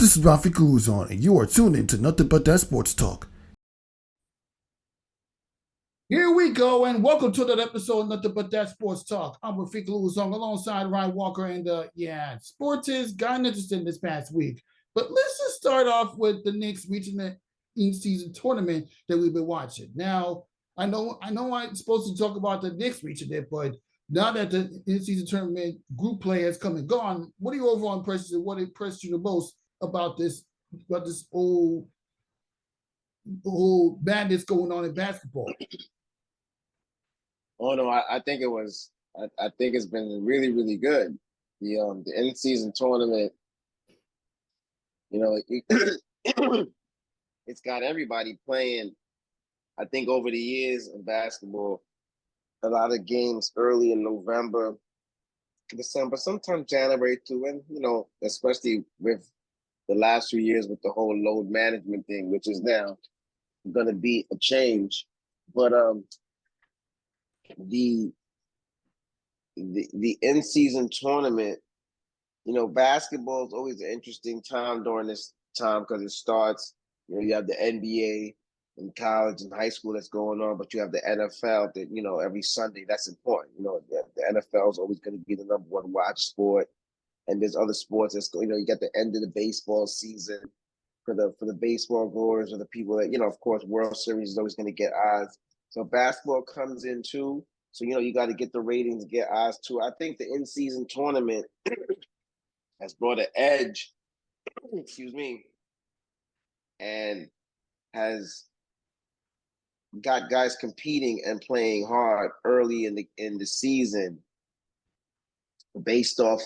this is Rafique Louison, and you are tuned in to Nothing But That Sports Talk. Here we go, and welcome to that episode of Nothing But That Sports Talk. I'm Rafique Louison alongside Ryan Walker, and sports has gotten interesting this past week. But let's just start off with the Knicks reaching the in-season tournament that we've been watching. Now, I know I'm supposed to talk about the Knicks reaching it, but now that the in-season tournament group play has come and gone, what are your overall impressions and what impressed you the most about this whole madness going on in basketball? Oh no, I think it was. I think it's been really, really good. The end season tournament, it's got everybody playing. I think over the years in basketball, a lot of games early in November, December, sometimes January too, and especially with the last few years with the whole load management thing, which is now going to be a change. But the the in season tournament, basketball is always an interesting time during this time because it starts. You have the NBA in college and high school that's going on, but you have the NFL that every Sunday that's important. The NFL is always going to be the number one watch sport, and there's other sports that's you got the end of the baseball season for the baseball goers or the people that of course World Series is always going to get eyes. So basketball comes in too. So you got to get the ratings, get eyes too. I think the in season tournament has brought an edge, excuse me, and has got guys competing and playing hard early in the season based off,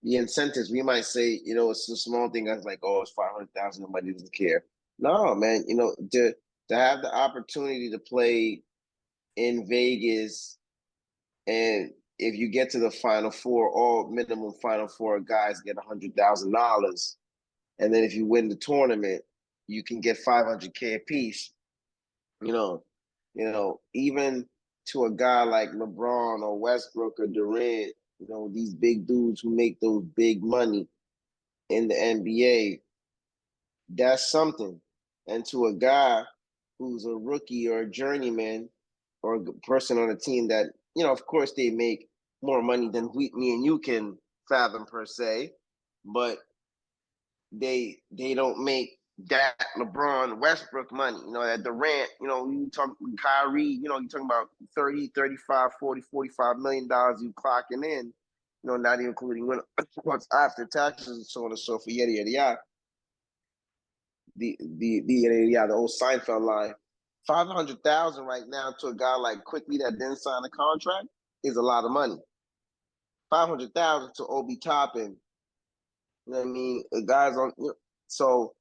the incentives. We might say, it's a small thing that's like, oh, it's 500,000, nobody doesn't care. No, man, to have the opportunity to play in Vegas, and if you get to the Final Four, all minimum Final Four guys get $100,000, and then if you win the tournament, you can get $500K a piece. Even to a guy like LeBron or Westbrook or Durant, these big dudes who make those big money in the NBA, that's something. And to a guy who's a rookie or a journeyman or a person on a team that, of course they make more money than me and you can fathom per se, but they don't make that LeBron Westbrook money, that Durant, you talk Kyrie, you're talking about 30, 35, 40, $45 million you clocking in, not even including what's after taxes and so on and so forth, yada, yada, yada. The old Seinfeld line. 500,000 right now to a guy like Quickly that didn't sign a contract is a lot of money. 500,000 to Obi Toppin, you know what I mean? Guys on, so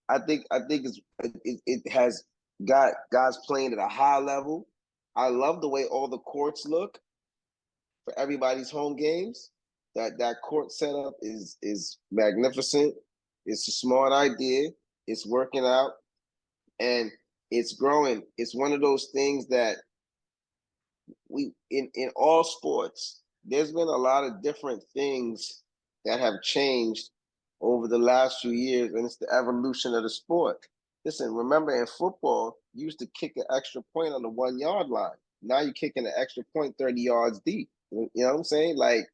I think it has got guys playing at a high level. I love the way all the courts look for everybody's home games. That court setup is magnificent. It's a smart idea. It's working out, and it's growing. It's one of those things that we in all sports. There's been a lot of different things that have changed over the last few years, and it's the evolution of the sport. Listen, remember in football, you used to kick an extra point on the 1 yard line. Now you're kicking an extra point 30 yards deep. You know what I'm saying? Like,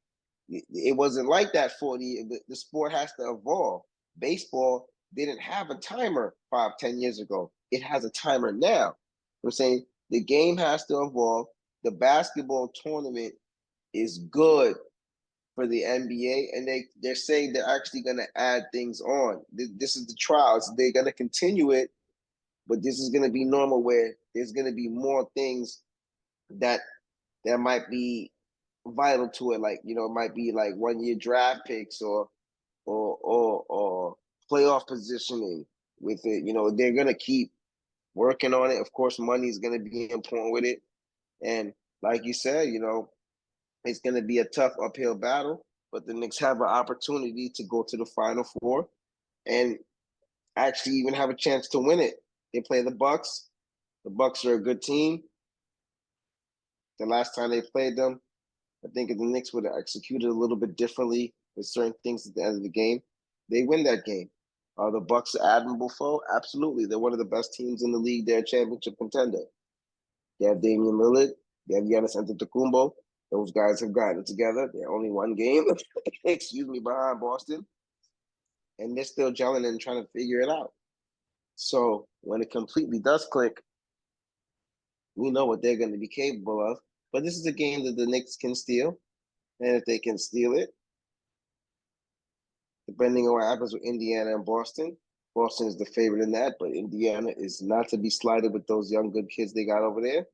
it wasn't like that 40. The sport has to evolve. Baseball didn't have a timer 5, 10 years ago. It has a timer now. I'm saying the game has to evolve. The basketball tournament is good for the NBA, and they're saying they're actually going to add things on. This is the trials. They're going to continue it, but this is going to be normal where there's going to be more things that might be vital to it. Like, it might be like 1 year draft picks or playoff positioning with it. They're going to keep working on it. Of course, money is going to be important with it. And like you said, it's going to be a tough uphill battle, but the Knicks have an opportunity to go to the Final Four and actually even have a chance to win it. They play the Bucks. The Bucks are a good team. The last time they played them, I think the Knicks would have executed a little bit differently with certain things at the end of the game. they win that game. Are the Bucks an admirable foe? Absolutely. They're one of the best teams in the league. They're a championship contender. They have Damian Lillard. They have Giannis Antetokounmpo. Those guys have gotten it together. They're only one game, behind Boston. And they're still gelling and trying to figure it out. So when it completely does click, we know what they're going to be capable of. But this is a game that the Knicks can steal. And if they can steal it, depending on what happens with Indiana and Boston, Boston is the favorite in that, but Indiana is not to be slighted with those young, good kids they got over there.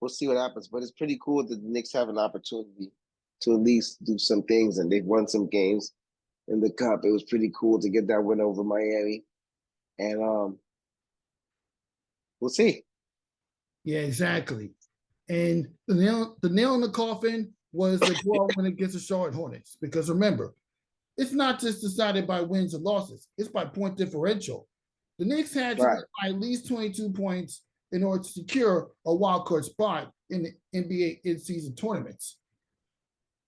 We'll see what happens, but it's pretty cool that the Knicks have an opportunity to at least do some things, and they've won some games in the Cup. It was pretty cool to get that win over Miami, and we'll see. Yeah, exactly. And the nail in the coffin was the draw win against the Charlotte Hornets. Because remember, it's not just decided by wins and losses; it's by point differential. The Knicks had to win by at least 22 points in order to secure a wild card spot in the NBA in-season tournaments.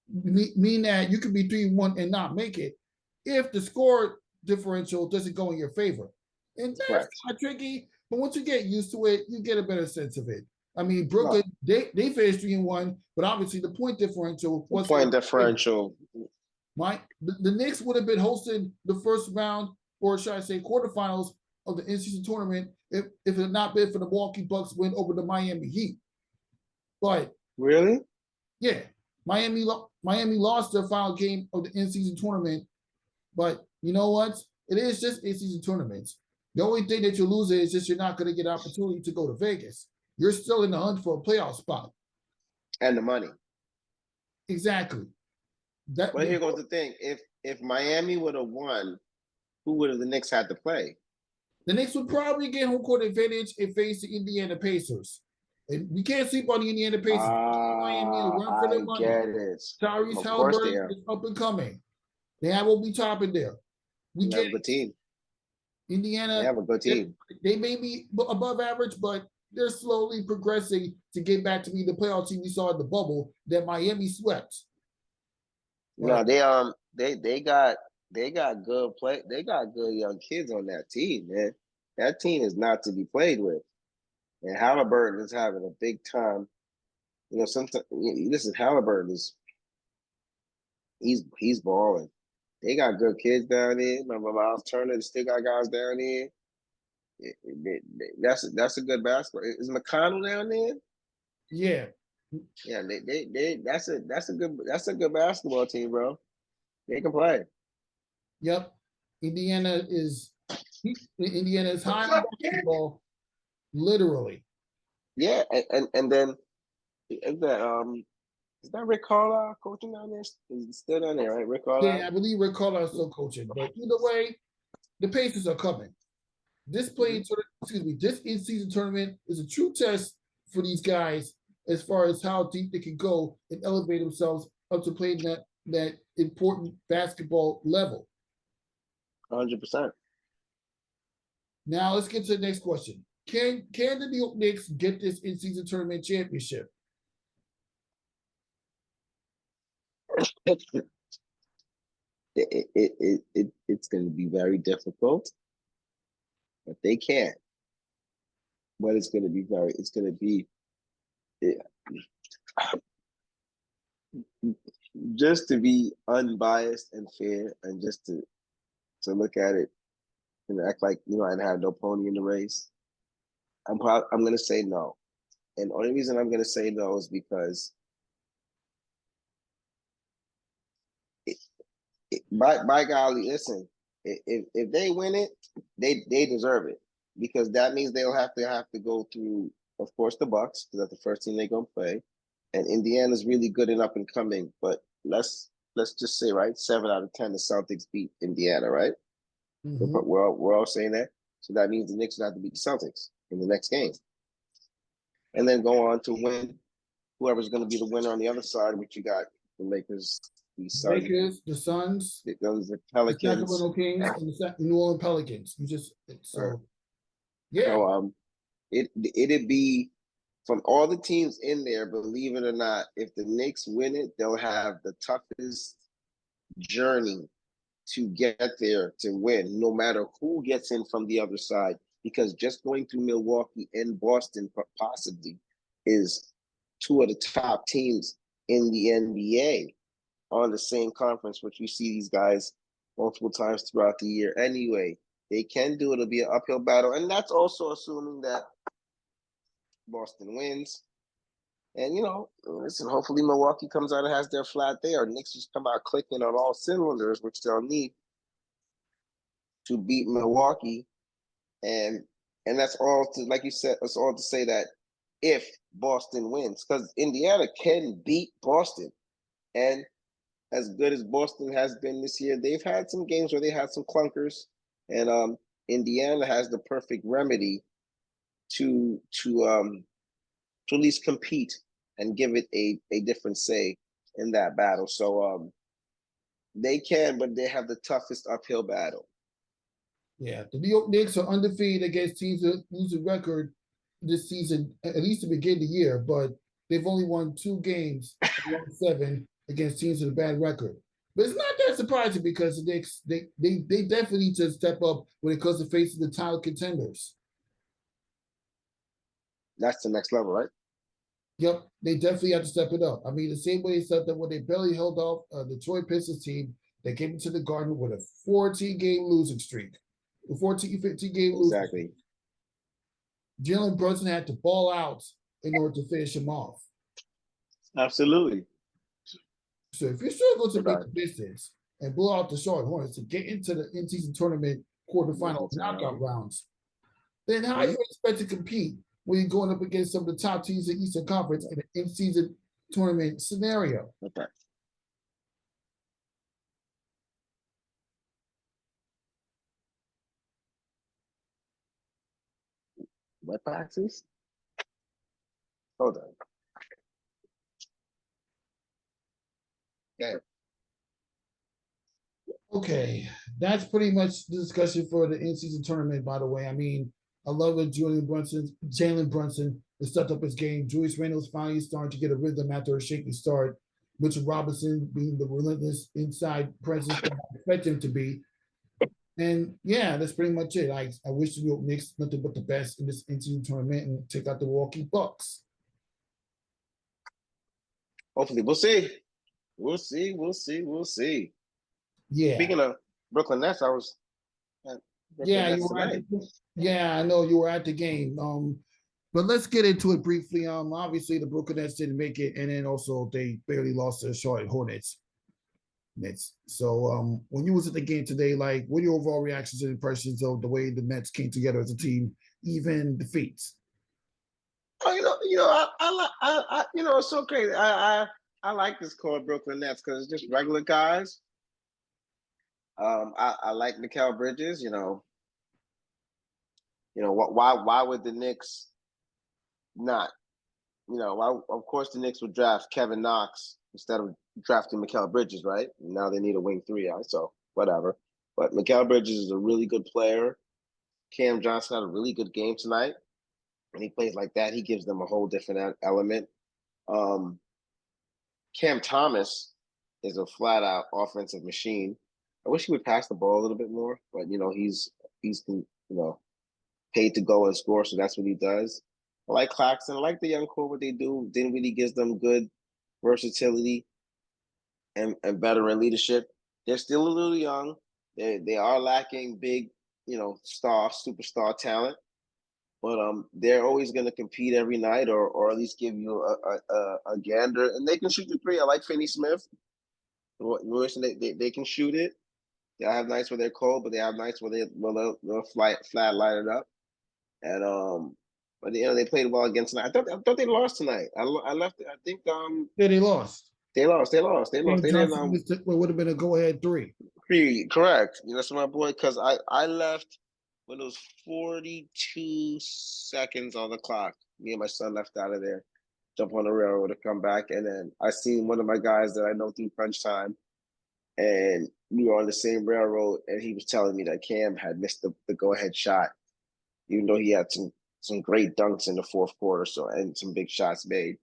Mean that you could be 3-1 and not make it if the score differential doesn't go in your favor. And that's kind of tricky, but once you get used to it, you get a better sense of it. I mean, Brooklyn, they finished 3-1, but obviously the point differential was the Knicks would have been hosting the first round, or should I say quarterfinals of the in-season tournament if it had not been for the Milwaukee Bucks win over the Miami Heat. But really? Yeah. Miami lost their final game of the in-season tournament, but you know what? It is just in-season tournaments. The only thing that you lose is just you're not going to get an opportunity to go to Vegas. You're still in the hunt for a playoff spot. And the money. Exactly. But here goes the thing. If Miami would have won, who would have the Knicks had to play? The Knicks would probably get home court advantage and face the Indiana Pacers. And we can't sleep on the Indiana Pacers. Miami will run for their money. Get it. Tyrese Halliburton is up and coming. They will be topping there. We have a good team. Indiana, they have a good team. They may be above average, but they're slowly progressing to get back to be the playoff team we saw in the bubble that Miami swept. No, they got good play. They got good young kids on that team, man. That team is not to be played with. And Halliburton is having a big time. You know, sometimes listen, Halliburton he's balling. They got good kids down there. Remember Miles Turner? They still got guys down there. That's a good basketball. Is McConnell down there? Yeah. Yeah, that's a good basketball team, bro. They can play. Yep. Indiana is high on basketball, literally. Yeah, and then is that Rick Carlisle coaching down there? He's still down there, right? Rick Carlisle? Yeah, I believe Rick Carlisle is still coaching. But either way, the Pacers are coming. This in-season tournament is a true test for these guys as far as how deep they can go and elevate themselves up to playing that important basketball level. 100%. Now let's get to the next question. Can the New York Knicks get this in-season tournament championship? It's going to be very difficult, but they can. But it's going to be just to be unbiased and fair, and just to look at it and act like I didn't have no pony in the race. I'm going to say no, and the only reason I'm going to say no is because by golly, listen, if they win it, they deserve it, because that means they'll have to go through, of course, the Bucks, because that's the first team they're gonna play, and Indiana's really good and up and coming. But let's just say, right, 7 out of 10 the Celtics beat Indiana, right? Mm-hmm. We're all saying that, so that means the Knicks will have to beat the Celtics in the next game, and then go on to win whoever's going to be the winner on the other side, which you got the Lakers. The Suns, the Pelicans, the Sacramento Kings, and the New Orleans Pelicans. Yeah. So it'd be from all the teams in there. Believe it or not, if the Knicks win it, they'll have the toughest journey to get there to win, no matter who gets in from the other side. Because just going through Milwaukee and Boston possibly is two of the top teams in the NBA on the same conference, which we see these guys multiple times throughout the year. Anyway, they can do it. It'll be an uphill battle. And that's also assuming that Boston wins. And, listen, hopefully Milwaukee comes out and has their flat day, or Knicks just come out clicking on all cylinders, which they'll need to beat Milwaukee. And that's all to, like you said, that's all to say that if Boston wins, because Indiana can beat Boston. And as good as Boston has been this year, they've had some games where they had some clunkers. And Indiana has the perfect remedy to at least compete and give it a different say in that battle. So they can, but they have the toughest uphill battle. Yeah, the New York Knicks are undefeated against teams that lose a record this season, at least to begin the year, but they've only won 2 games, 7 against teams with a bad record. But it's not that surprising because the Knicks, they definitely need to step up when it comes to facing the title contenders. That's the next level, right? Yep, they definitely have to step it up. I mean, the same way they stepped up when they barely held off the Detroit Pistons team that came into the Garden with a 14-game losing streak. A 14, 15-game losing streak. Exactly. Jalen Brunson had to ball out in order to finish him off. Absolutely. So if you're struggling to beat the Pistons and blow out the Charlotte Hornets to get into the in-season tournament quarterfinal knockout rounds, then how you expect to compete when you're going up against some of the top teams in the Eastern Conference in an in-season tournament scenario? Okay. What boxes? Hold on. Yeah. Okay, that's pretty much the discussion for the in-season tournament, by the way. I mean, I love it. Jalen Brunson has stepped up his game. Julius Randle's finally starting to get a rhythm after a shaky start. Mitchell Robinson being the relentless inside presence that I expect him to be. And yeah, that's pretty much it. I wish the New York Knicks nothing but the best in this in-season tournament and take out the Milwaukee Bucks. Hopefully, we'll see. We'll see. Yeah. Speaking of Brooklyn Nets, I was I know you were at the game. But let's get into it briefly. Obviously the Brooklyn Nets didn't make it, and then also they barely lost to the Charlotte Hornets. So when you was at the game today, like, what are your overall reactions and impressions of the way the Nets came together as a team, even defeats? It's so crazy. I like this called Brooklyn Nets because it's just regular guys. I like Mikal Bridges. Why would the Knicks not? Why, of course the Knicks would draft Kevin Knox instead of drafting Mikal Bridges, right? Now they need a wing 3, so whatever. But Mikal Bridges is a really good player. Cam Johnson had a really good game tonight. When he plays like that, he gives them a whole different element. Cam Thomas is a flat-out offensive machine. I wish he would pass the ball a little bit more, but he's paid to go and score, so that's what he does. I like Claxton. I like the young core. What they do really gives them good versatility and veteran leadership. They're still a little young. They are lacking big, superstar talent. But they're always going to compete every night, or at least give you a gander, and they can shoot the 3. I like Finney-Smith. They can shoot it. They have nights where they're cold, but they have nights where they'll flat light it up. And but they played well against tonight. I thought they lost tonight. I left. I think they lost. They lost. They didn't. Would have been a go-ahead 3. Correct. That's my boy. Because I left when it was 42 seconds on the clock. Me and my son left out of there, jump on the railroad to come back, and then I seen one of my guys that I know through crunch time, and we were on the same railroad, and he was telling me that Cam had missed the go-ahead shot, even though he had some great dunks in the fourth quarter, and some big shots made.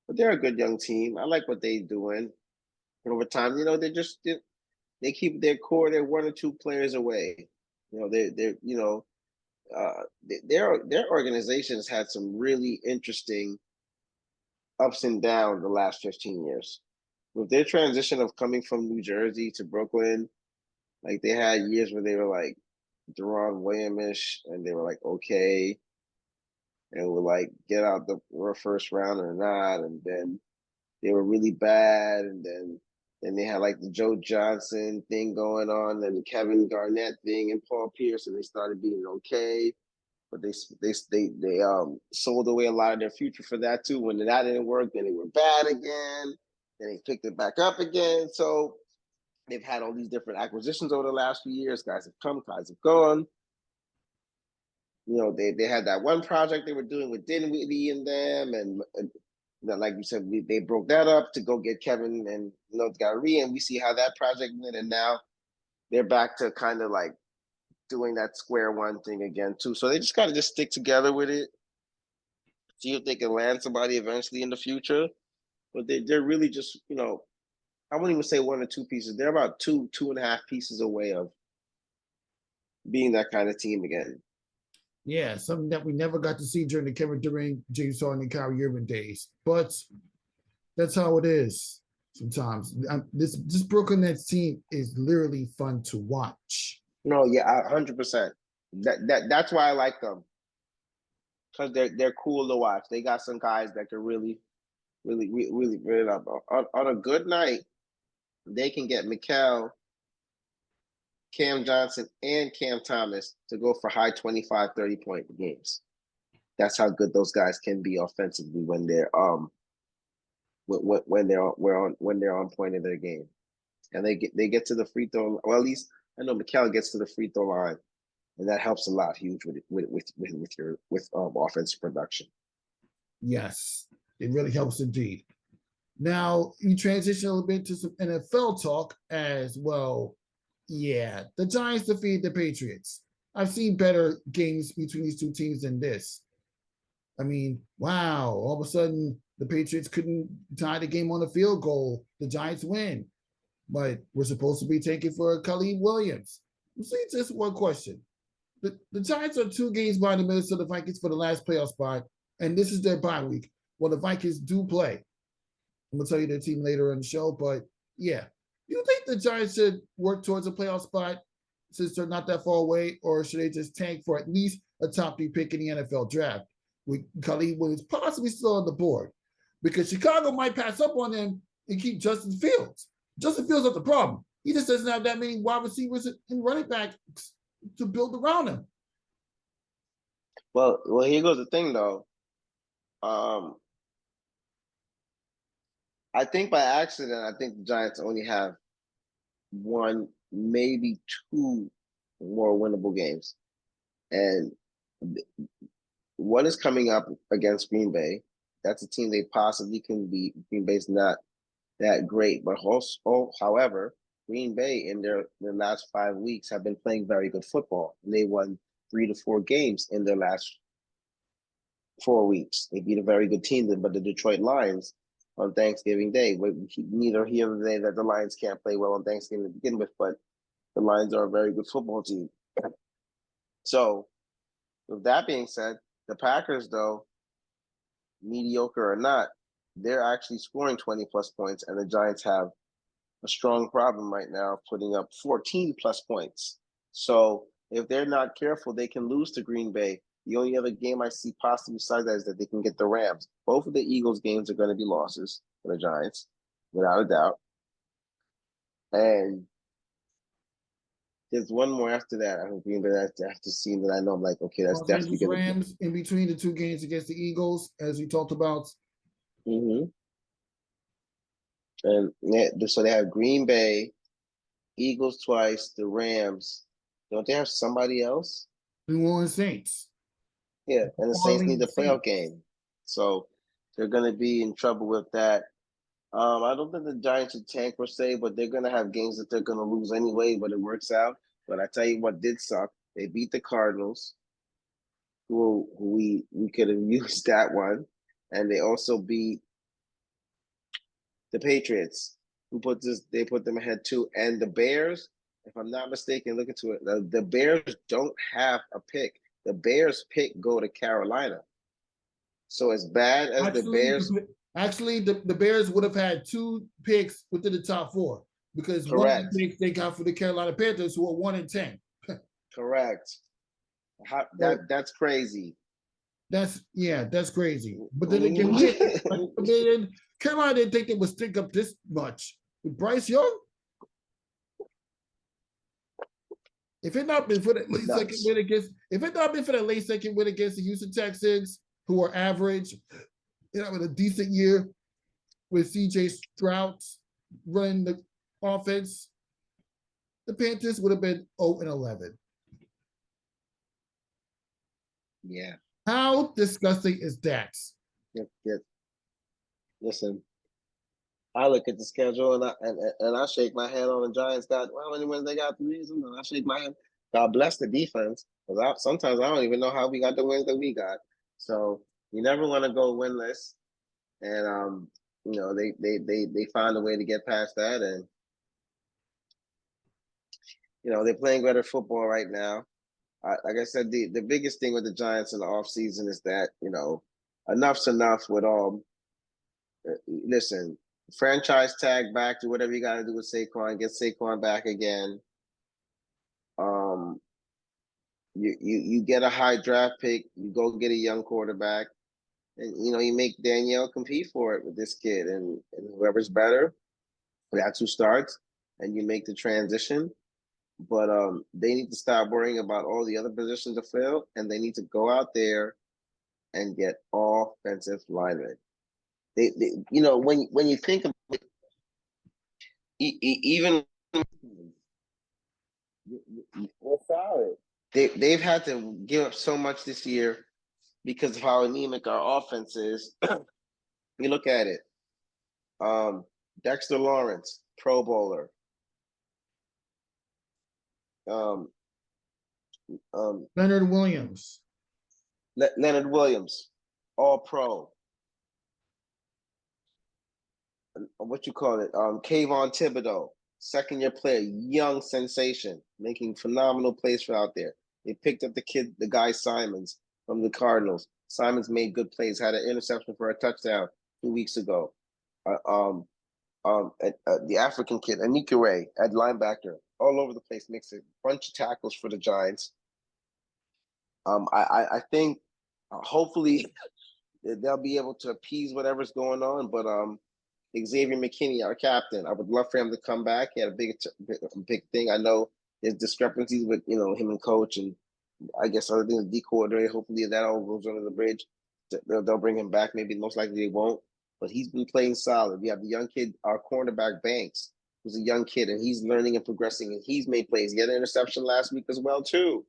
But they're a good young team. I like what they're doing. And over time, they keep their core. They're one or two players away. They're their organization has had some really interesting ups and downs the last 15 years. With their transition of coming from New Jersey to Brooklyn, like they had years where they were like Deron Williams-ish, and they were like okay, and would like get out the first round or not, and then they were really bad, and then they had like the Joe Johnson thing going on, and the Kevin Garnett thing, and Paul Pierce, and they started being okay, but they sold away a lot of their future for that too. When that didn't work, then they were bad again, then they picked it back up again. So they've had all these different acquisitions over the last few years. Guys have come, guys have gone. They had that one project they were doing with Dinwiddie and them, and like you said, they broke that up to go get Kevin and Kyrie, and we see how that project went, and now they're back to kind of like doing that square one thing again too. So they just gotta just stick together with it, see if they can land somebody eventually in the future. But they're really just, I wouldn't even say one or two pieces. They're about two and a half pieces away of being that kind of team again. Yeah, something that we never got to see during the Kevin Durant, James Harden, and Kyrie Irving days. But that's how it is sometimes. This Brooklyn Nets team is literally fun to watch. No, yeah, 100%. That's why I like them, because they're cool to watch. They got some guys that can really up. On a good night, they can get Mikal, Cam Johnson, and Cam Thomas to go for high 25, 30-point games. That's how good those guys can be offensively when they're when they're on point of their game, and they get to the free throw. Well, at least I know Mikal gets to the free throw line, and that helps a lot, huge with your offensive production. Yes, it really helps indeed. Now you transition a little bit to some NFL talk as well. Yeah, the Giants defeated the Patriots. I've seen better games between these two teams than this. I mean, wow, all of a sudden the Patriots couldn't tie the game on a field goal. The Giants win. But we're supposed to be taking for Khalid Williams. See, just one question. The Giants are 2 games behind the Minnesota Vikings for the last playoff spot, and this is their bye week. Well, the Vikings do play. I'm going to tell you their team later in the show, but yeah. You think the Giants should work towards a playoff spot since they're not that far away, or should they just tank for at least a top 3 pick in the NFL draft with Khalid Williams possibly still on the board? Because Chicago might pass up on them and keep Justin Fields. Justin Fields not the problem. He just doesn't have that many wide receivers and running backs to build around him. Well, here goes the thing though. I think by accident, I think the Giants only have 1, maybe 2 more winnable games. And one is coming up against Green Bay. That's a team they possibly can beat. Green Bay's not that great, but also, however, Green Bay in their last 5 weeks have been playing very good football. And they won 3 to 4 games in their last 4 weeks. They beat a very good team, but the Detroit Lions on Thanksgiving Day. Neither here nor there that the Lions can't play well on Thanksgiving to begin with, but the Lions are a very good football team. So, with that being said, the Packers, though, mediocre or not, they're actually scoring 20-plus points, and the Giants have a strong problem right now putting up 14-plus points. So, if they're not careful, they can lose to Green Bay. The only other game I see possibly besides that is that they can get the Rams. Both of the Eagles games are going to be losses for the Giants, without a doubt. And there's one more after that. I hope Green Bay after seeing that I know I'm like, okay, that's Los definitely Angeles going to Rams in between the 2 games against the Eagles, as we talked about. And yeah, so they have Green Bay, Eagles twice, the Rams. Don't they have somebody else? New Orleans Saints. Yeah, and the Saints need the playoff game. So they're going to be in trouble with that. I don't think the Giants should tank per se, but they're going to have games that they're going to lose anyway, but it works out. But I tell you what did suck. They beat the Cardinals, who we could have used that one. And they also beat the Patriots. who put this. They put them ahead too. And the Bears, if I'm not mistaken, look into it. The Bears don't have a pick. The Bears pick go to Carolina. So as bad as the Bears, the Bears would have had 2 picks within the top 4 because one of correct, the picks they got for the Carolina Panthers, who are 1-10. correct. That's crazy. That's crazy. But then again, Carolina didn't think they would stink up this much with Bryce Young. If it not been for that late second win against, the Houston Texans, who are average, with a decent year with C.J. Stroud running the offense, the Panthers would have been 0-11. Yeah. How disgusting is that? Yep. Listen, I look at the schedule and I shake my head on the Giants. Got how many wins they got the reason? And I shake my head. God bless the defense, because sometimes I don't even know how we got the wins that we got. So you never want to go winless, and they find a way to get past that, and they're playing better football right now. Like I said, the biggest thing with the Giants in the offseason is that enough's enough with all. Listen, franchise tag back to whatever you got to do with Saquon. Get Saquon back again. You get a high draft pick. You go get a young quarterback, and you make Danielle compete for it with this kid, and whoever's better, that's who starts, and you make the transition. But they need to stop worrying about all the other positions to fill, and they need to go out there and get offensive linemen. They when you think of it, even solid. They've had to give up so much this year because of how anemic our offense is. You look at it. Dexter Lawrence, Pro Bowler. Leonard Williams. Leonard Williams, All Pro. What you call it? Kayvon Thibodeau, second-year player, young sensation, making phenomenal plays for out there. They picked up the guy Simons from the Cardinals. Simons made good plays, had an interception for a touchdown 2 weeks ago. The African kid, Anikure, at linebacker, all over the place, makes a bunch of tackles for the Giants. I think hopefully they'll be able to appease whatever's going on, but Xavier McKinney, our captain, I would love for him to come back. He had a big thing. I know there's discrepancies with him and coach, and I guess other things, D coordinator. Hopefully that all goes under the bridge. They'll bring him back. Maybe most likely they won't, but he's been playing solid. We have the young kid, our cornerback Banks, who's a young kid, and he's learning and progressing, and he's made plays. He had an interception last week as well too.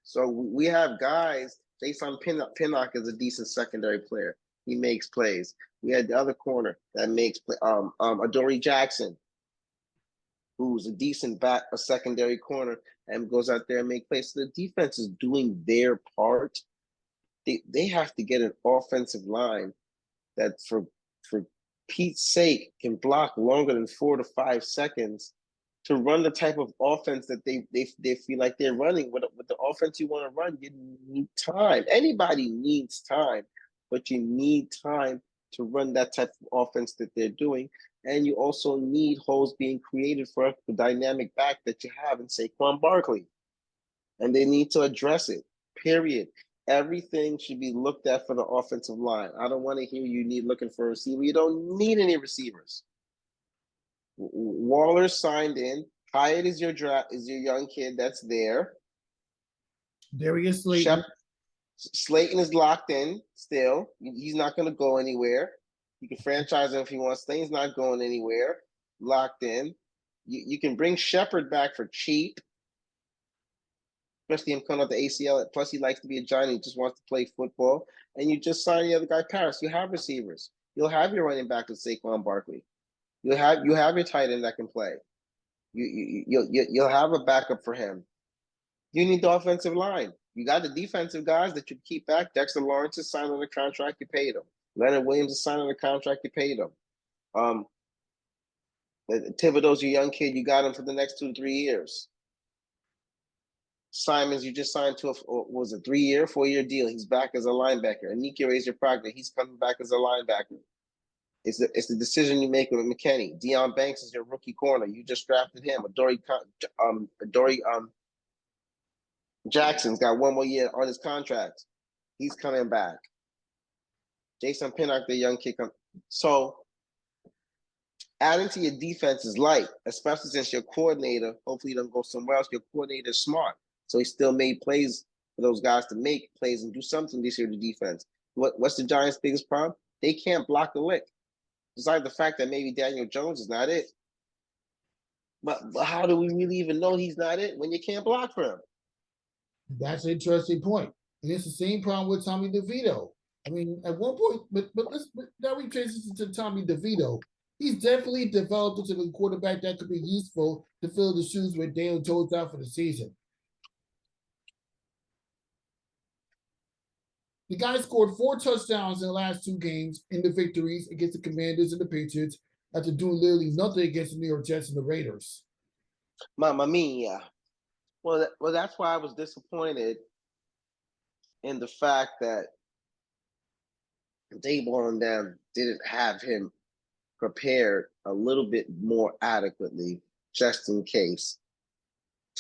So we have guys. Jason Pinnock is a decent secondary player. He makes plays. We had the other corner that makes play. Adoree Jackson, who's a decent back, a secondary corner, and goes out there and make plays. So the defense is doing their part. They have to get an offensive line that, for Pete's sake, can block longer than 4 to 5 seconds to run the type of offense that they feel like they're running. With the offense you want to run, you need time. Anybody needs time, but you need time to run that type of offense that they're doing. And you also need holes being created for the dynamic back that you have in Saquon Barkley. And they need to address it, period. Everything should be looked at for the offensive line. I don't want to hear you need looking for a receiver. You don't need any receivers. Waller signed in. Hyatt is your young kid that's there. Darius Slayton. Slayton is locked in still. He's not going to go anywhere. You can franchise him if he wants. Slayton's not going anywhere. Locked in. You can bring Shepard back for cheap, especially him coming out the ACL. Plus, he likes to be a Giant. He just wants to play football. And you just sign the other guy, Paris. You have receivers. You'll have your running back with Saquon Barkley. You have your tight end that can play. You'll have a backup for him. You need the offensive line. You got the defensive guys that you keep back. Dexter Lawrence is signed on the contract, you paid him. Leonard Williams is signed on the contract, you paid him. Thibodeau's your young kid. You got him for the next 2 to 3 years. Simons, you just signed to was a 3-year, 4-year deal. He's back as a linebacker. Anika Razor-Proctor, he's coming back as a linebacker. It's the decision you make with McKinney. Deion Banks is your rookie corner. You just drafted him. Adoree Jackson's got 1 more year on his contract. He's coming back. Jason Pinnock, the young kid. So adding to your defense is light, especially since your coordinator, hopefully you don't go somewhere else, your coordinator is smart. So he still made plays for those guys to make plays and do something this year to defense. What's the Giants' biggest problem? They can't block the lick. Besides the fact that maybe Daniel Jones is not it. But how do we really even know he's not it when you can't block for him? That's an interesting point. And it's the same problem with Tommy DeVito. I mean, at one point, but now we transition to Tommy DeVito. He's definitely developed into a quarterback that could be useful to fill the shoes with Daniel Jones out for the season. The guy scored 4 touchdowns in the last 2 games in the victories against the Commanders and the Patriots after doing literally nothing against the New York Jets and the Raiders. Mamma mia. Well, that's why I was disappointed in the fact that Daboll and them didn't have him prepared a little bit more adequately just in case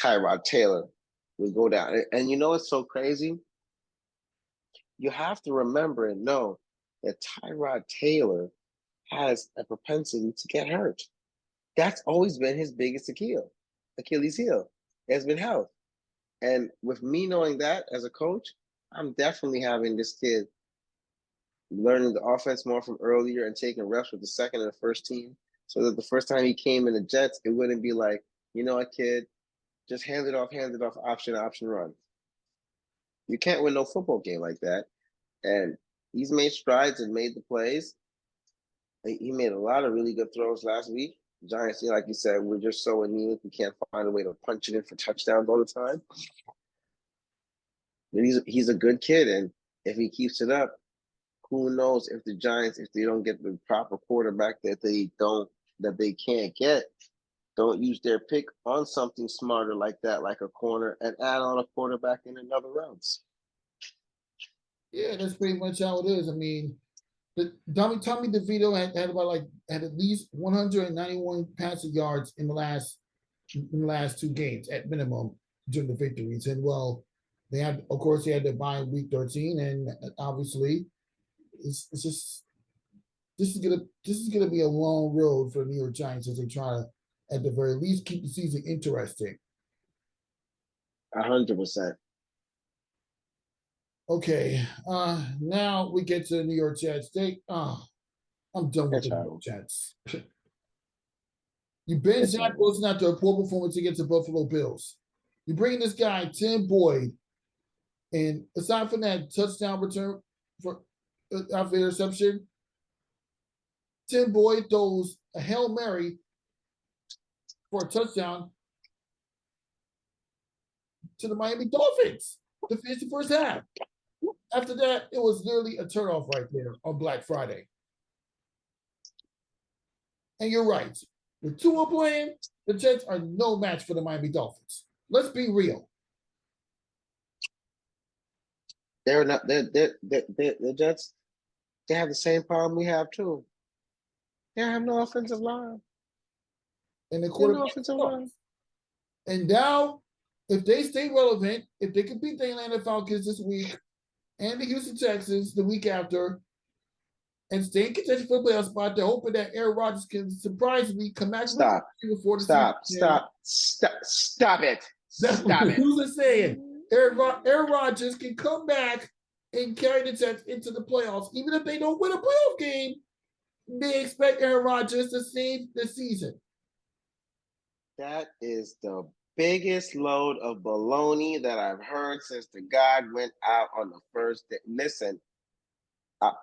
Tyrod Taylor would go down. And you know what's so crazy? You have to remember and know that Tyrod Taylor has a propensity to get hurt. That's always been his biggest Achilles heel. It has been health. And with me knowing that as a coach, I'm definitely having this kid learning the offense more from earlier and taking reps with the second and the first team so that the first time he came in the Jets, it wouldn't be like, you know what, kid, just hand it off, option run. You can't win no football game like that. And he's made strides and made the plays. He made a lot of really good throws last week. Giants, like you said, we're just so anemic. We can't find a way to punch it in for touchdowns all the time. But he's a good kid, and if he keeps it up, who knows if the Giants, if they don't get the proper quarterback that they can't get, don't use their pick on something smarter like that, like a corner, and add on a quarterback in another rounds. Yeah, that's pretty much how it is. I mean, Tommy DeVito had at least 191 passing yards in the last 2 games at minimum during the victories. And well, they had to buy in week 13, and obviously, it's just this is gonna be a long road for the New York Giants as they try to, at the very least, keep the season interesting. 100%. Okay, now we get to the New York Jets. I'm done with the New York Jets. You bench Zach Wilson after a poor performance against the Buffalo Bills. You bring this guy, Tim Boyd, and aside from that touchdown return after interception, Tim Boyd throws a Hail Mary for a touchdown to the Miami Dolphins to finish the first half. After that, it was literally a turnoff right there on Black Friday. And you're right. With Tua playing, the Jets are no match for the Miami Dolphins. Let's be real. They're not. The Jets. They have the same problem we have too. They have no offensive line. And the quarterback. offensive line. And now, if they stay relevant, if they can beat the Atlanta Falcons this week and the Houston Texans the week after, and stay in contention for the playoff spot, they're hoping that Arron Rodgers can surprisingly come back. Stop it. Stop it. Who's it saying? Arron Rodgers can come back and carry the Jets into the playoffs. Even if they don't win a playoff game, they expect Arron Rodgers to save the season. That is the biggest load of baloney that I've heard since the God went out on the first day. Listen,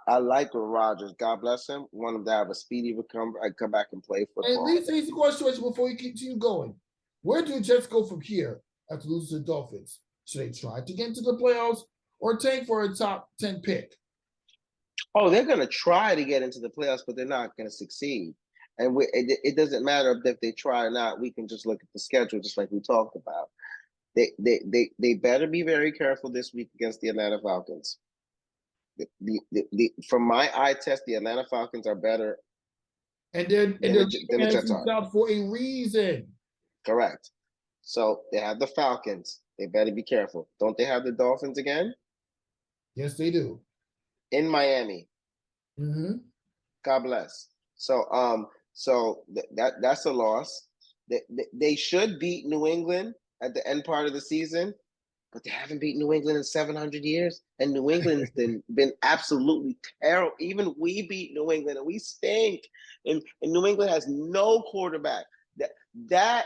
I like Rodgers. God bless him. Want him to have a speedy recovery. I come back and play football. And at least answer the question before you continue going. Where do the Jets go from here after losing to the Dolphins? Should they try to get into the playoffs or tank for a top 10 pick? Oh, they're going to try to get into the playoffs, but they're not going to succeed. And it doesn't matter if they try or not. We can just look at the schedule, just like we talked about. They better be very careful this week against the Atlanta Falcons. From my eye test, the Atlanta Falcons are better And they're than the Jets are. South for a reason. Correct. So they have the Falcons. They better be careful. Don't they have the Dolphins again? Yes, they do. In Miami. Mm-hmm. God bless. So that's a loss. They should beat New England at the end part of the season, but they haven't beat New England in 700 years. And New England's been absolutely terrible. Even we beat New England and we stink. And New England has no quarterback. That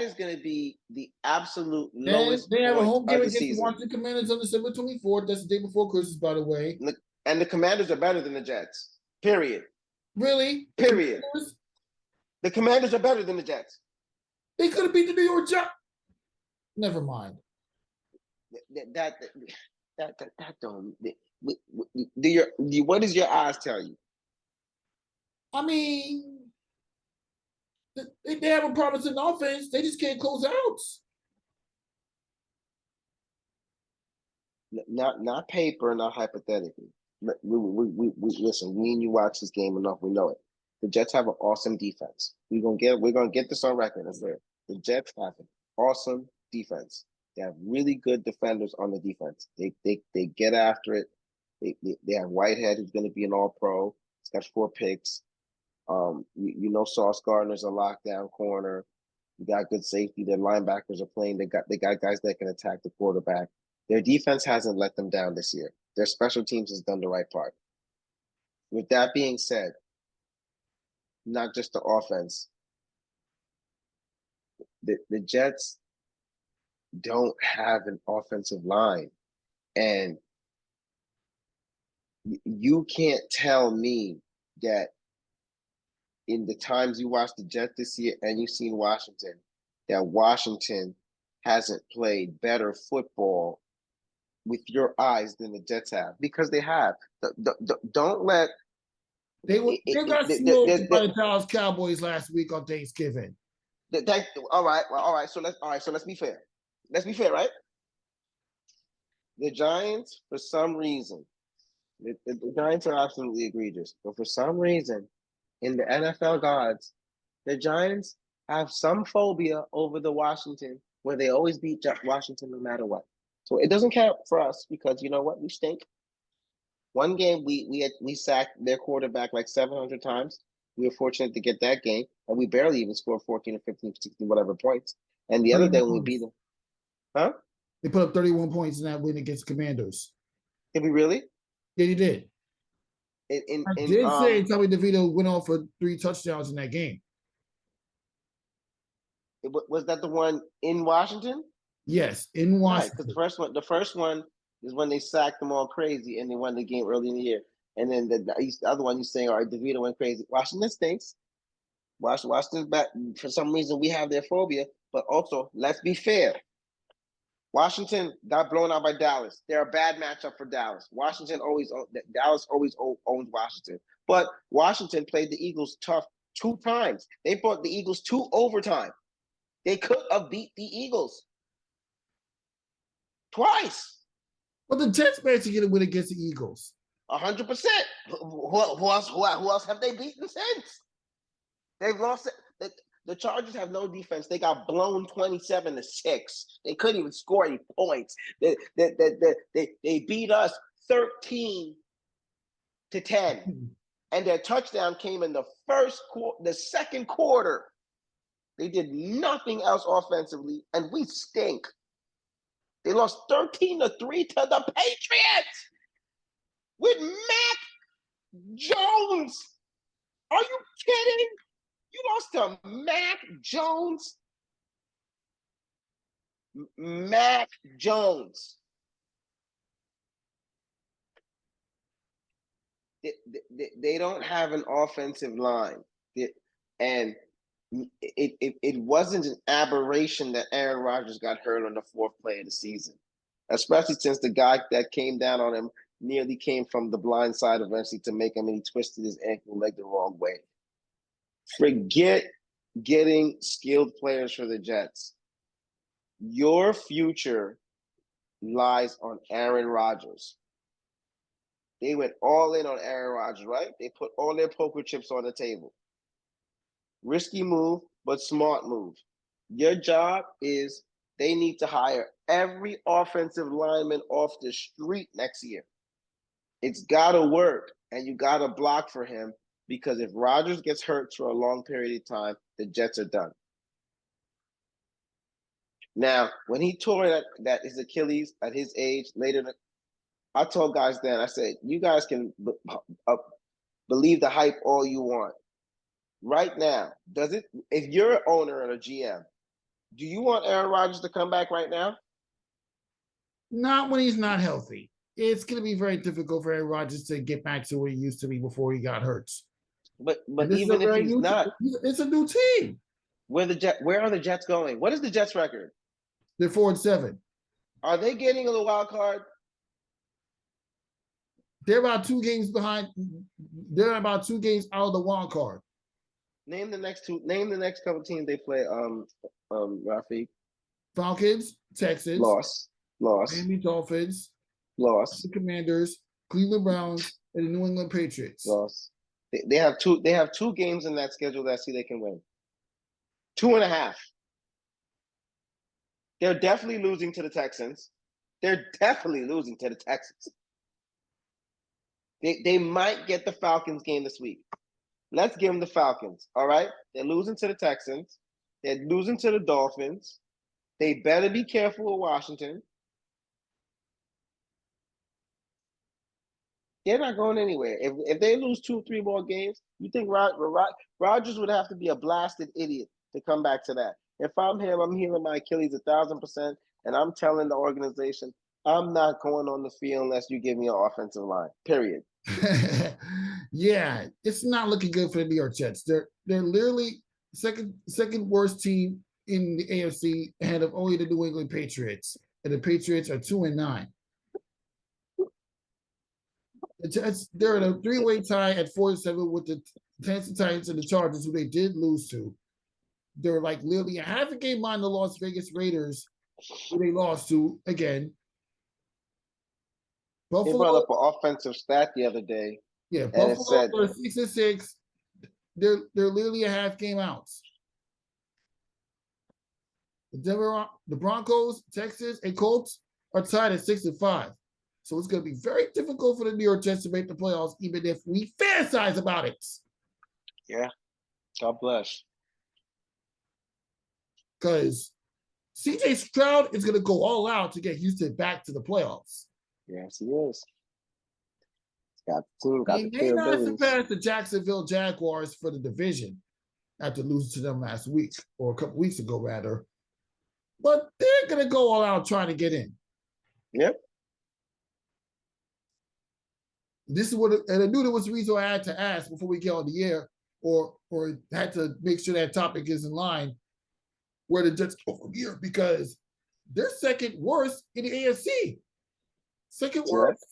is going to be the absolute lowest. They have a home game against the season. Washington Commanders on December 24th. That's the day before Christmas, by the way. And the Commanders are better than the Jets. Period. Really? Period. The Commanders are better than the Jets. They could have beat the New York Jets. Never mind. That don't. What does your eyes tell you? I mean, they have a promising offense. They just can't close out. Not paper, not hypothetically. We listen. Me and you watch this game enough. We know it. The Jets have an awesome defense. We're gonna get this on record. The Jets have an awesome defense. They have really good defenders on the defense. They get after it. They have Whitehead, who's going to be an All-Pro. He's got 4 picks. Sauce Gardner's a lockdown corner. You got good safety. Their linebackers are playing. They got guys that can attack the quarterback. Their defense hasn't let them down this year. Their special teams has done the right part. With that being said, not just the offense, the Jets don't have an offensive line. And you can't tell me that in the times you watched the Jets this year and you've seen Washington, that Washington hasn't played better football with your eyes than the Jets have, because they have. Don't let. They got smoked by the Dallas Cowboys last week on Thanksgiving. All right. So let's be fair. Let's be fair, right? The Giants, for some reason, the Giants are absolutely egregious, but for some reason, in the NFL gods, the Giants have some phobia over the Washington, where they always beat Washington no matter what. So it doesn't count for us, because you know what? We stink. One game we sacked their quarterback like 700 times. We were fortunate to get that game, and we barely even scored 14 or 15, 16, whatever points. And the other day when we beat them, huh? They put up 31 points in that win against the Commanders. Did we really? Yeah, you did. I did say Tommy DeVito went off for 3 touchdowns in that game. Was that the one in Washington? Yes, in Washington. Because the first one is when they sacked them all crazy and they won the game early in the year. And then the other one, you're saying, all right, DeVito went crazy. Washington stinks. Washington's back. For some reason, we have their phobia. But also, let's be fair. Washington got blown out by Dallas. They're a bad matchup for Dallas. Dallas always owns Washington. But Washington played the Eagles tough 2 times. They brought the Eagles to overtime. They could have beat the Eagles twice. But the Jets managed to get a win against the Eagles. 100%. Who else have they beaten since? They've lost. The Chargers have no defense. They got blown 27-6. They couldn't even score any points. They beat us 13-10, and their touchdown came in the second quarter. They did nothing else offensively, and we stink. They lost 13-3 to the Patriots with Mac Jones. Are you kidding? You lost to Mac Jones. Mac Jones. They don't have an offensive line. And it wasn't an aberration that Arron Rodgers got hurt on the 4th play of the season, especially since the guy that came down on him nearly came from the blind side eventually to make him, and he twisted his ankle leg the wrong way. Forget getting skilled players for the Jets. Your future lies on Arron Rodgers. They went all in on Arron Rodgers, right? They put all their poker chips on the table. Risky move, but smart move. Your job is they need to hire every offensive lineman off the street next year. It's got to work, and you got to block for him because if Rodgers gets hurt for a long period of time, the Jets are done. Now, when he tore that his Achilles at his age later, I told guys then, I said, you guys can believe the hype all you want. Right now, if you're an owner and a GM, do you want Arron Rodgers to come back right now? Not when he's not healthy. It's going to be very difficult for Arron Rodgers to get back to where he used to be before he got hurt. But even if he's not, it's a new team. Where are the Jets going? What is the Jets' record? They're 4-7. Are they getting a wild card? They're about 2 games behind. They're about 2 games out of the wild card. Name the next couple teams they play. Rafique. Falcons, Texans, Loss. Miami Dolphins, Loss. the Commanders, Cleveland Browns, and the New England Patriots. Loss. They have 2 games in that schedule that I see they can win. 2.5. They're definitely losing to the Texans. They might get the Falcons game this week. Let's give them the Falcons, all right? They're losing to the Texans. They're losing to the Dolphins. They better be careful with Washington. They're not going anywhere. If they lose 2 or 3 more games, you think Rodgers would have to be a blasted idiot to come back to that. If I'm him, I'm healing my Achilles 1,000%, and I'm telling the organization, I'm not going on the field unless you give me an offensive line, period. Yeah, it's not looking good for the New York Jets. They're literally second worst team in the AFC ahead of only the New England Patriots. And the Patriots are 2-9. The Jets, they're in a 3-way tie at 4-7 with the Tennessee Titans and the Chargers, who they did lose to. They're like literally a half a game behind the Las Vegas Raiders, who they lost to again. Buffalo, they brought up an offensive stat the other day. Yeah, Buffalo are 6-6. They're literally a half game out. The Broncos, Texans, and Colts are tied at 6-5. So it's going to be very difficult for the New York Jets to make the playoffs, even if we fantasize about it. Yeah, God bless. Because CJ Stroud is going to go all out to get Houston back to the playoffs. Yes, he is. He may not surpass the Jacksonville Jaguars for the division after losing to them last week, or a couple weeks ago, rather. But they're going to go all out trying to get in. Yep. This is and I knew there was a reason I had to ask before we get on the air, or had to make sure that topic is in line where the Jets go from here, because they're second worst in the AFC. Second worst.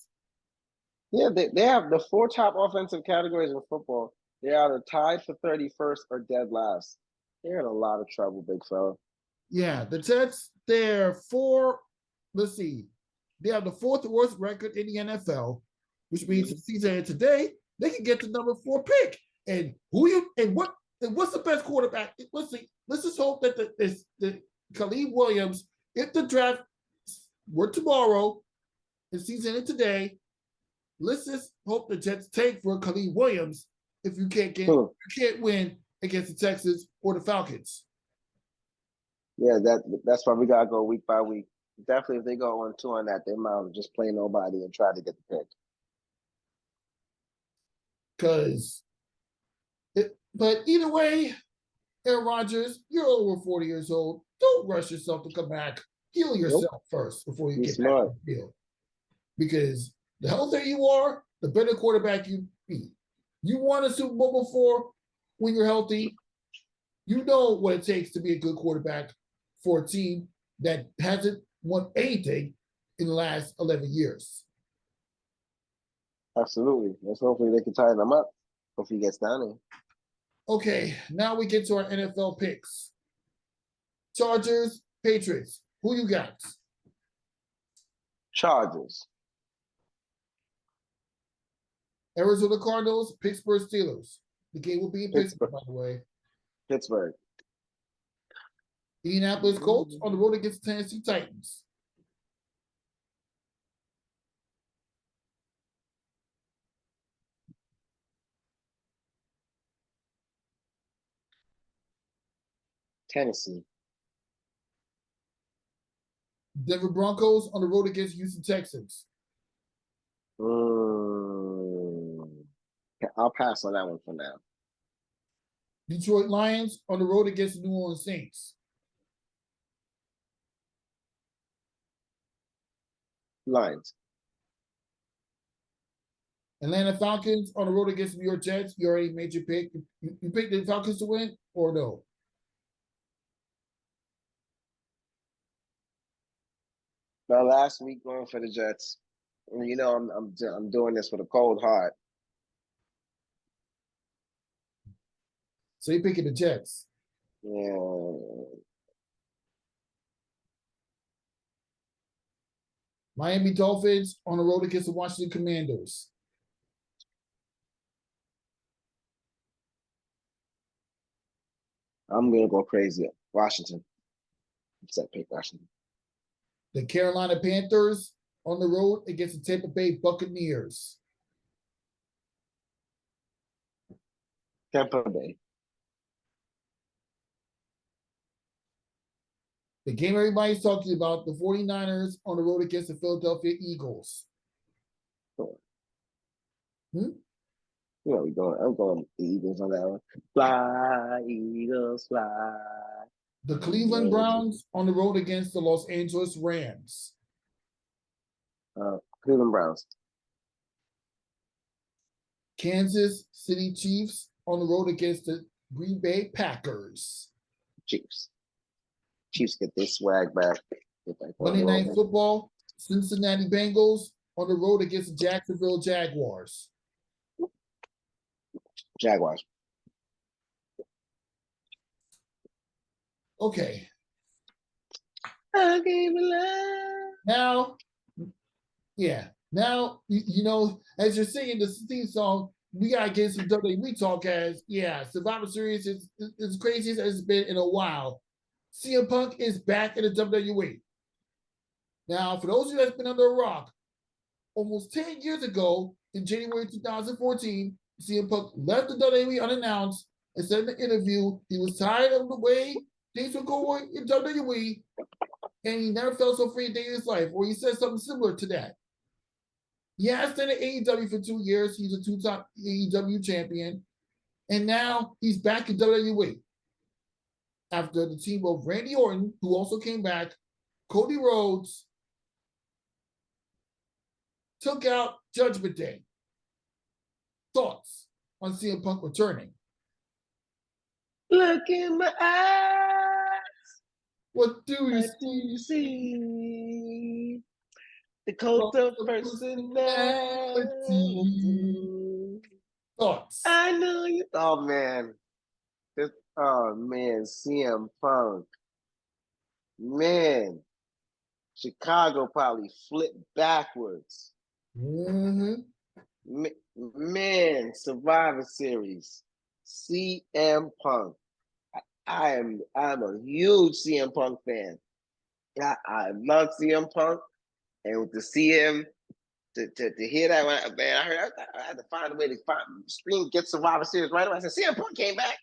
Yeah, they have the 4 top offensive categories in football. They're either tied for 31st or dead last. They're in a lot of trouble, big fella. Yeah, the Jets, they're let's see. They have the 4th worst record in the NFL, which means the season today, they can get the number 4 pick. And what's the best quarterback? Let's see. Let's just hope that the Khalid Williams, if the draft were tomorrow, the season is today, let's just hope the Jets take for Khalid Williams if you can't win against the Texans or the Falcons. Yeah, that's why we gotta go week by week. Definitely, if they go 1-2 on that, they might just play nobody and try to get the pick. But either way, Arron Rodgers, you're over 40 years old. Don't rush yourself to come back. Heal yourself first before you get back on the field. Because the healthier you are, the better quarterback you be. You won a Super Bowl before when you're healthy. You know what it takes to be a good quarterback for a team that hasn't won anything in the last 11 years. Absolutely. Let's hopefully they can tighten them up if he gets down there. Okay, now we get to our NFL picks. Chargers, Patriots. Who you got? Chargers. Arizona Cardinals, Pittsburgh Steelers. The game will be in Pittsburgh, by the way. Pittsburgh. Indianapolis Colts on the road against the Tennessee Titans. Tennessee. Denver Broncos on the road against Houston Texans. I'll pass on that one for now. Detroit Lions on the road against the New Orleans Saints. Lions. Atlanta Falcons on the road against the New York Jets. You already made your pick. You picked the Falcons to win or no? My last week going for the Jets. You know, I'm doing this with a cold heart. So you're picking the Jets. Yeah. Miami Dolphins on the road against the Washington Commanders. I'm gonna go crazy. Washington. Set pick Washington. The Carolina Panthers on the road against the Tampa Bay Buccaneers. Tampa Bay. The game everybody's talking about, the 49ers on the road against the Philadelphia Eagles. Sure. You know, I'm going the Eagles on that one. Fly, Eagles, fly. The Cleveland Browns on the road against the Los Angeles Rams. Cleveland Browns. Kansas City Chiefs on the road against the Green Bay Packers. Chiefs. Chiefs get their swag back. Monday Night Football, Cincinnati Bengals on the road against the Jacksonville Jaguars. Jaguars. Okay. Okay, now, you know, as you're singing the theme song, we gotta get some WWE talk. As Survivor Series is as crazy as it's been in a while. CM Punk is back in the WWE. Now, for those of you that's been under a rock, almost 10 years ago, in January 2014, CM Punk left the WWE unannounced and said in the interview he was tired of the way things were going in WWE, and he never felt so free a day in his life, or he said something similar to that. He has been in AEW for 2 years. He's a two-time AEW champion, and now he's back in WWE. After the team of Randy Orton, who also came back, Cody Rhodes, took out Judgment Day. Thoughts on CM Punk returning? Look in my eyes. What do you What do you see? The cult of personality. Thoughts? I know you. Oh man. CM Punk. Man. Chicago probably flipped backwards. Mm-hmm. Man, Survivor Series. CM Punk. I'm a huge CM Punk fan. I love CM Punk, and to see him, to hear that, man, I had to find a way to get Survivor Series right away. I said, CM Punk came back.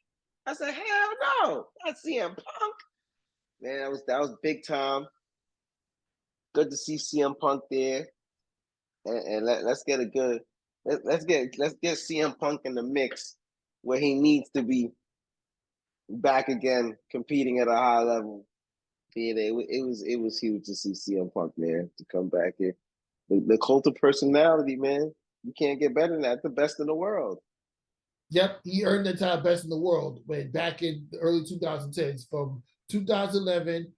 I said, hell no, not CM Punk. Man, that was big time. Good to see CM Punk there, and let's get CM Punk in the mix where he needs to be, back again, competing at a high level. Yeah, it was huge to see CM Punk, man, to come back here. The cult of personality, man. You can't get better than that. The best in the world. Yep, he earned the title best in the world when back in the early 2010s, from 2011,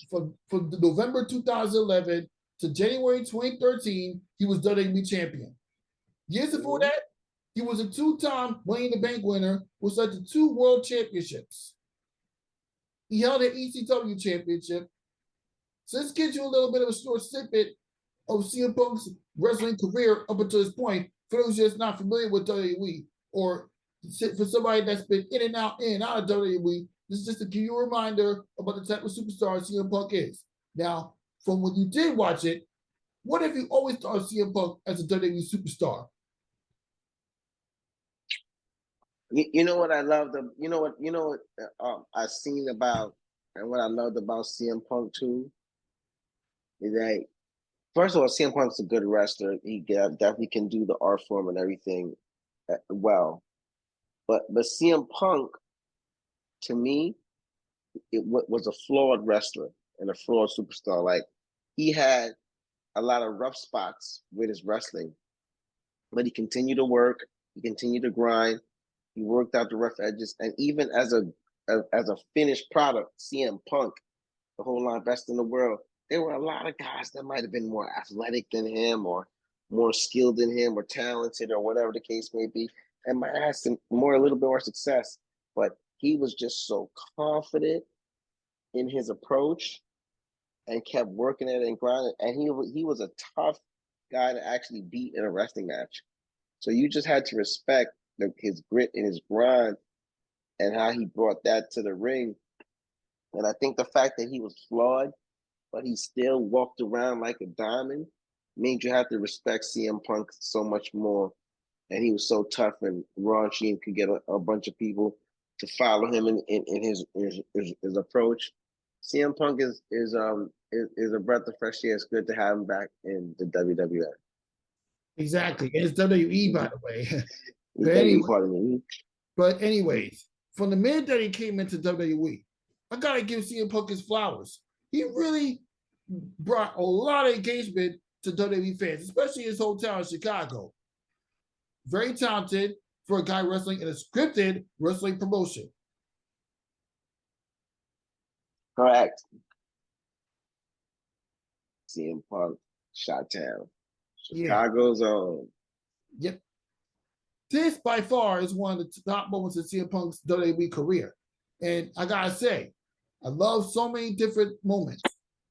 from November 2011 to January 2013, he was WWE champion. Years before that, He was a two-time Money in the Bank winner with such to 2 world championships. He held an ECW championship. So this gives you a little bit of a short snippet of CM Punk's wrestling career up until this point. For those just not familiar with WWE, or for somebody that's been in and out of WWE, this is just to give you a reminder about the type of superstar CM Punk is. Now, from when you did watch it, what have you always thought of CM Punk as a WWE superstar? You know what I loved. What I seen about, and what I loved about CM Punk too is that, first of all, CM Punk's a good wrestler. He definitely can do the art form and everything well. But CM Punk, to me, was a flawed wrestler and a flawed superstar. Like, he had a lot of rough spots with his wrestling, but he continued to work. He continued to grind. He worked out the rough edges, and even as a finished product, CM Punk, the whole line, best in the world, there were a lot of guys that might have been more athletic than him, or more skilled than him, or talented, or whatever the case may be, and might have some more, a little bit more success. But he was just so confident in his approach and kept working it and grinding. And he was a tough guy to actually beat in a wrestling match. So you just had to respect his grit and his grind and how he brought that to the ring. And I think the fact that he was flawed, but he still walked around like a diamond, made you have to respect CM Punk so much more. And he was so tough and raunchy and could get a bunch of people to follow him in his approach. CM Punk is a breath of fresh air. It's good to have him back in the WWF. Exactly. And it's WWE, by the way. Pardon But anyways, from the minute that he came into WWE, I gotta give CM Punk his flowers. He really brought a lot of engagement to WWE fans, especially his hometown in Chicago. Very talented for a guy wrestling in a scripted wrestling promotion. Correct. CM Punk, Chi-Town, Chicago's own. Yep. This by far is one of the top moments in CM Punk's WWE career. And I gotta say, I love so many different moments.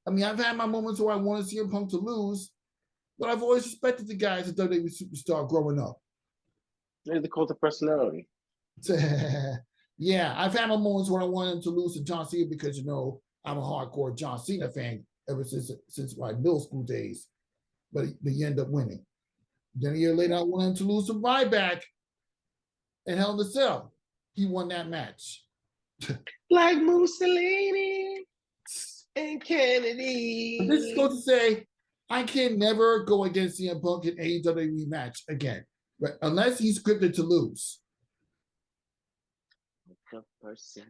I mean, I've had my moments where I wanted CM Punk to lose, but I've always respected the guy as a WWE superstar growing up. There's the cult of personality. Yeah, I've had my moments where I wanted him to lose to John Cena because, I'm a hardcore John Cena fan ever since my middle school days. But he ended up winning. Then a year later, I wanted him to lose to Ryback and Hell in a Cell. He won that match. Like Mussolini and Kennedy. But this is going to say, I can never go against CM Punk in a WWE match again, right? Unless he's scripted to lose. Chicago, stand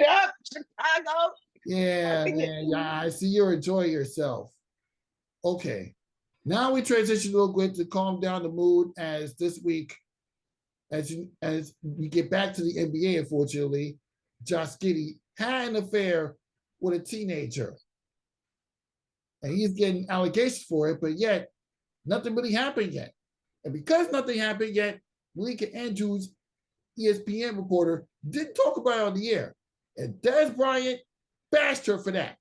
up, Chicago. Yeah, man. Yeah, I see you're enjoying yourself. Okay. Now we transition a little bit to calm down the mood as this week, as we get back to the NBA, unfortunately, Josh Giddey had an affair with a teenager. And he's getting allegations for it, but yet nothing really happened yet. And because nothing happened yet, Malika Andrews, ESPN reporter, didn't talk about it on the air. And Des Bryant bashed her for that.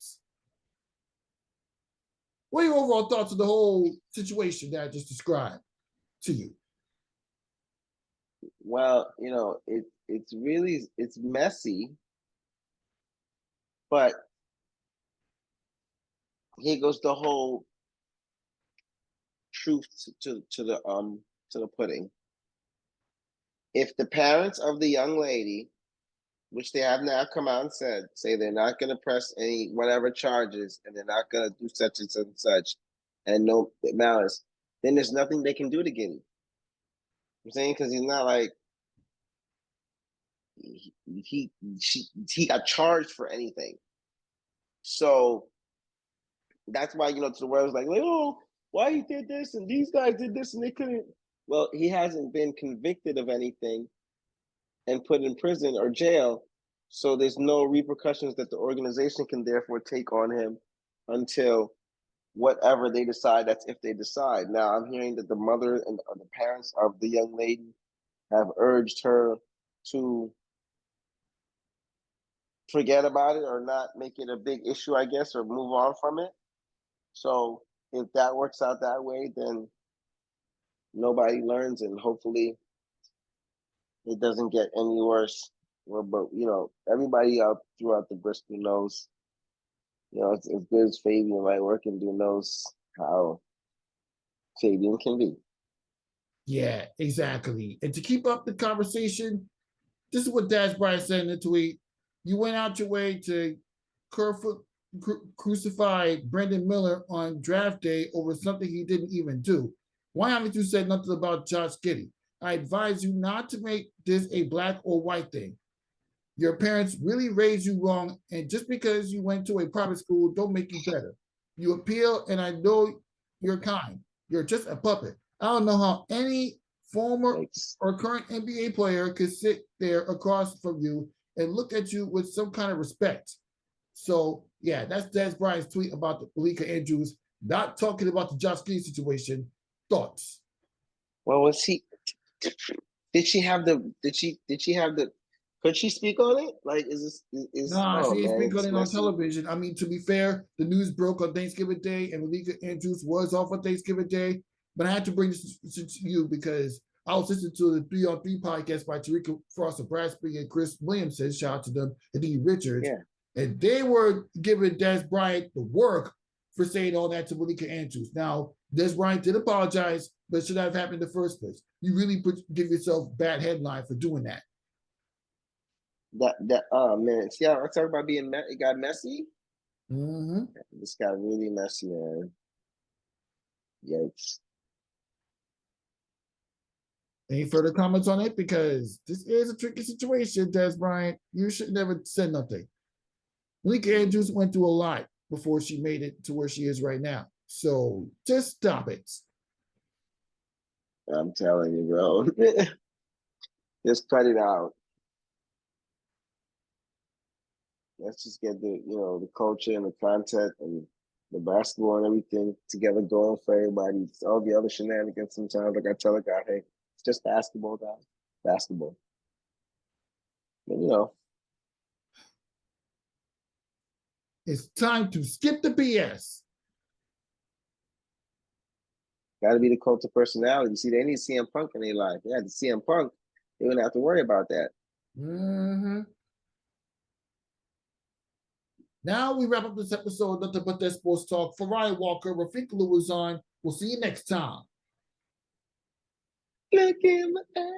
What are your overall thoughts of the whole situation that I just described to you? Well, it's messy, but here goes the whole truth to the pudding. If the parents of the young lady, which they have now come out and say they're not going to press any whatever charges, and they're not going to do such and such, and no malice, then there's nothing they can do to Giddey. I'm saying, because he's not like he got charged for anything. So that's why, to the world, like, oh, why he did this and these guys did this and they couldn't. Well, he hasn't been convicted of anything and put in prison or jail, so there's no repercussions that the organization can therefore take on him until whatever they decide, that's if they decide. Now, I'm hearing that the mother and the parents of the young lady have urged her to forget about it or not make it a big issue, I guess, or move on from it. So if that works out that way, then nobody learns, and hopefully it doesn't get any worse. Well, but everybody out throughout the Bristol knows, as good as Fabian might work and do, knows how Fabian can be. Yeah, exactly. And to keep up the conversation, this is what Daz Bryant said in the tweet. You went out your way to crucify Brendan Miller on draft day over something he didn't even do. Why haven't you said nothing about Josh Giddey? I advise you not to make this a black or white thing. Your parents really raised you wrong, and just because you went to a private school don't make you better. You appeal, and I know you're kind. You're just a puppet. I don't know how any former or current NBA player could sit there across from you and look at you with some kind of respect. So, yeah, that's Des Bryant's tweet about the Malika Andrews, not talking about the Josh Giddey situation. Thoughts? Well, was he? Did she have the? Could she speak on it? Like, Nah, she ain't speaking on it on messy. television. I mean, to be fair, the news broke on Thanksgiving Day, and Malika Andrews was off on Thanksgiving Day. But I had to bring this to you because I was listening to the 3-on-3 podcast by Tarika Foster Bradbury and Chris Williamson. Shout out to them, and Dean Richards. Yeah. And they were giving Des Bryant the work for saying all that to Malika Andrews. Now, Des Bryant did apologize, but it should not have happened in the first place. You really give yourself bad headline for doing that. Oh man, see, I talk about it got messy. Mm-hmm. This got really messy, man. Yikes. Any further comments on it? Because this is a tricky situation, Des Bryant. You should never said nothing. Malika Andrews went through a lot before she made it to where she is right now. So just stop it. I'm telling you, bro. Just cut it out. Let's just get the culture and the content and the basketball and everything together going for everybody. It's all the other shenanigans sometimes. Like I tell a guy, hey, it's just basketball, guys. Basketball. And, it's time to skip the BS. Got to be the cult of personality. See, they need CM Punk in their life. They had the CM Punk. They wouldn't have to worry about that. Mm-hmm. Now we wrap up this episode of Nothing But That Sports Talk. For Ryan Walker, Rafique Louison. We'll see you next time. Look in my eyes.